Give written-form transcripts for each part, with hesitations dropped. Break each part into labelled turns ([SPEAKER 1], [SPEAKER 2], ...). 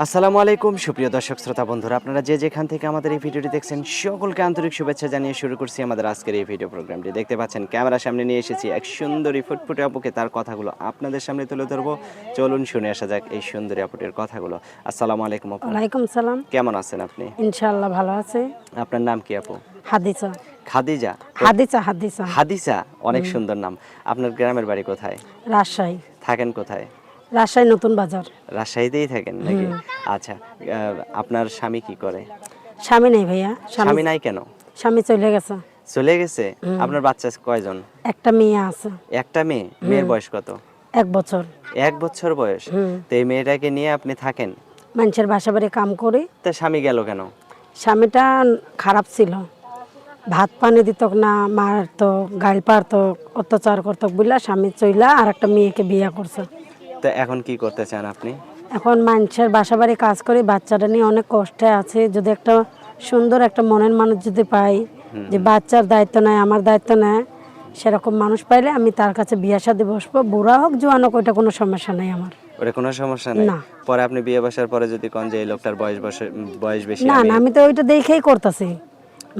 [SPEAKER 1] আসসালামু আলাইকুম সুপ্রিয় দর্শক শ্রোতা বন্ধুরা, আপনারা যে যেখান থেকে আমাদের এই ভিডিওটি দেখছেন সকলকে আন্তরিক শুভেচ্ছা জানিয়ে শুরু করছি আমাদের আজকের এই ভিডিও প্রোগ্রামটি। দেখতে পাচ্ছেন ক্যামেরার সামনে নিয়ে এসেছি এক সুন্দরী ফুটফুটে আপুকে, তার কথাগুলো আপনাদের সামনে তুলে ধরবো। চলুন শুনে আসা যাক এই সুন্দরী আপুটির কথাগুলো। আসসালামু আলাইকুম আপু,
[SPEAKER 2] ওয়ালাইকুম সালাম।
[SPEAKER 1] কেমন আছেন আপনি?
[SPEAKER 2] ইনশাআল্লাহ ভালো আছে।
[SPEAKER 1] আপনার নাম কি আপু?
[SPEAKER 2] হাদিসা।
[SPEAKER 1] খাদিজা?
[SPEAKER 2] হাদিসা হাদিসা
[SPEAKER 1] হাদিসা, অনেক সুন্দর নাম। আপনার গ্রামের বাড়ি কোথায়?
[SPEAKER 2] রাজশাহী।
[SPEAKER 1] থাকেন কোথায়?
[SPEAKER 2] রাজশাহী নতুন বাজার।
[SPEAKER 1] রাজশাহীতেই থাকেন নাকি? আচ্ছা, আপনার স্বামী কি করে?
[SPEAKER 2] স্বামী নেই ভাইয়া।
[SPEAKER 1] স্বামী নাই কেন?
[SPEAKER 2] স্বামী চলে গেছে।
[SPEAKER 1] চলে গেছে? আপনার বাচ্চা কয়জন?
[SPEAKER 2] একটা মেয়ে আছে।
[SPEAKER 1] একটা মেয়ে? মেয়ের বয়স কত?
[SPEAKER 2] 1 বছর।
[SPEAKER 1] 1 বছর বয়স? তো এই মেয়েটাকে নিয়ে আপনি থাকেন?
[SPEAKER 2] মানুষের বাসা বাড়ি কাম করি।
[SPEAKER 1] তা স্বামী গেল কেন?
[SPEAKER 2] স্বামীটা খারাপ ছিল, ভাত পানি দিত না, মারতো, গাইল পারতো, অত্যাচার করতো বলে স্বামী চইলা আর একটা মেয়েকে বিয়ে করছে।
[SPEAKER 1] তো এখন কি করতে চান আপনি?
[SPEAKER 2] এখন মানুষের বাসা বাড়ি কাজ করি, বাচ্চাটা নিয়ে অনেক কষ্টে আছে। যদি একটা সুন্দর একটা মনের মানুষ যদি পাই, যে বাচ্চার দায়িত্ব নেয়, আমার দায়িত্ব নেয়, সেরকম মানুষ পাইলে আমি তার কাছে বিয়ে শাদী বসবো। বুড়া হোক জোয়ান হোক, ওইটা কোনো সমস্যা নেই আমার।
[SPEAKER 1] ওরে কোনো সমস্যা নেই?
[SPEAKER 2] না।
[SPEAKER 1] পরে আপনি বিয়ে বসার পরে যদি কোন যে এই লোকটার বয়স বেশি,
[SPEAKER 2] না না, আমি তো ওইটা দেখেই করতেছি।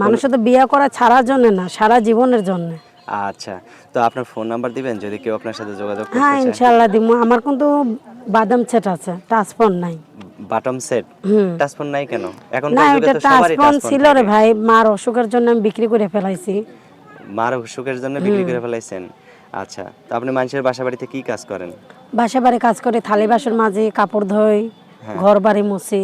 [SPEAKER 2] মানুষের তো বিয়ে করা ছাড়ার জন্য না, সারা জীবনের জন্য।
[SPEAKER 1] আচ্ছা, তো আপনার ফোন নাম্বার দিবেন যদি কেউ আপনার সাথে যোগাযোগ করতে
[SPEAKER 2] হ্যাঁ
[SPEAKER 1] চায়?
[SPEAKER 2] ইনশাল্লাহ দিব। আমার কিন্তু বাদাম সেট আছে, টাচ ফোন নাই।
[SPEAKER 1] বাটম সেট? টাচ ফোন নাই কেন? এখন
[SPEAKER 2] না,
[SPEAKER 1] যুগে
[SPEAKER 2] ওইটা
[SPEAKER 1] তো
[SPEAKER 2] টাচ
[SPEAKER 1] সবারই
[SPEAKER 2] ফোন
[SPEAKER 1] টাচ ফোন
[SPEAKER 2] ছিল রে
[SPEAKER 1] থাকে।
[SPEAKER 2] ভাই, মার অসুখের জন্য আমি বিক্রি করে ফেলাইছি।
[SPEAKER 1] মার অসুখের জন্য বিক্রি করে ফেলাইছেন? আচ্ছা, তো আপনি মানুষের বাসা বাড়িতে কি কাজ করেন?
[SPEAKER 2] বাসা বাড়ি কাজ করে, থালি বাসন মাজি, কাপড় ধোই, ঘর বাড়ি মুছি।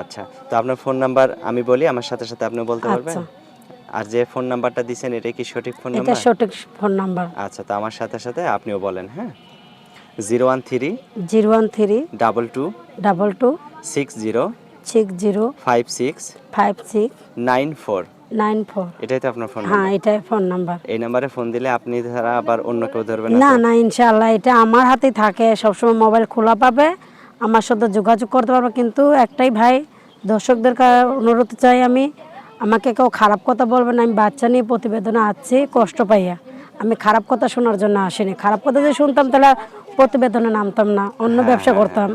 [SPEAKER 1] আচ্ছা, তো আপনার ফোন নাম্বার আমি বলি, আমার সাথে সাথে আপনি বলতে পারবেন?
[SPEAKER 2] আচ্ছা,
[SPEAKER 1] আর যে ফোন নাম্বারটা দিছেন এটা কি সঠিক ফোন
[SPEAKER 2] এটা
[SPEAKER 1] নাম্বার?
[SPEAKER 2] সঠিক ফোন নাম্বার।
[SPEAKER 1] আচ্ছা, তো আমার সাথে সাথে আপনিও বলেন, হ্যাঁ? 013
[SPEAKER 2] 013
[SPEAKER 1] 22
[SPEAKER 2] 22
[SPEAKER 1] 60
[SPEAKER 2] 60
[SPEAKER 1] 56
[SPEAKER 2] 56
[SPEAKER 1] 94।
[SPEAKER 2] 94।
[SPEAKER 1] এটাই তো আপনার ফোন
[SPEAKER 2] হ্যাঁ,
[SPEAKER 1] নাম্বার?
[SPEAKER 2] এটাই ফোন নাম্বার।
[SPEAKER 1] এই নাম্বারে ফোন দিলে আপনি ছাড়া আবার অন্য কেউ ধরবে না
[SPEAKER 2] না
[SPEAKER 1] তো?
[SPEAKER 2] না, ইনশাআল্লাহ এটা আমার হাতেই থাকে, সবসময় মোবাইল খোলা পাবে, আমার সাথে যোগাযোগ করতে পারবে। কিন্তু একটাই ভাই, দর্শকদের অনুরোধ চাই আমি, আমাকে কেউ খারাপ কথা বলবে না। আমি বাচ্চা নিয়ে প্রতিবেদনে আসছি কষ্ট পাইয়া, আমি খারাপ কথা শোনার জন্য আসিনি। খারাপ কথা যদি শুনতাম তাহলে প্রতিবেদনে নামতাম না, অন্য ব্যবসা করতাম।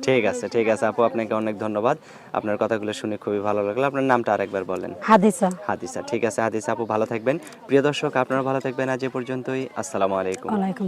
[SPEAKER 1] ঠিক আছে, ঠিক আছে আপু, আপনাকে অনেক ধন্যবাদ। আপনার কথাগুলো শুনে খুবই ভালো লাগলো। আপনার নামটা আরেকবার বলেন।
[SPEAKER 2] হাদিসা।
[SPEAKER 1] হাদিসা। ঠিক আছে হাদিসা আপু, ভালো থাকবেন। প্রিয় দর্শক, আপনারা ভালো থাকবেন। আজ এ পর্যন্তই। আসসালামু আলাইকুম।
[SPEAKER 2] ওয়ালাইকুম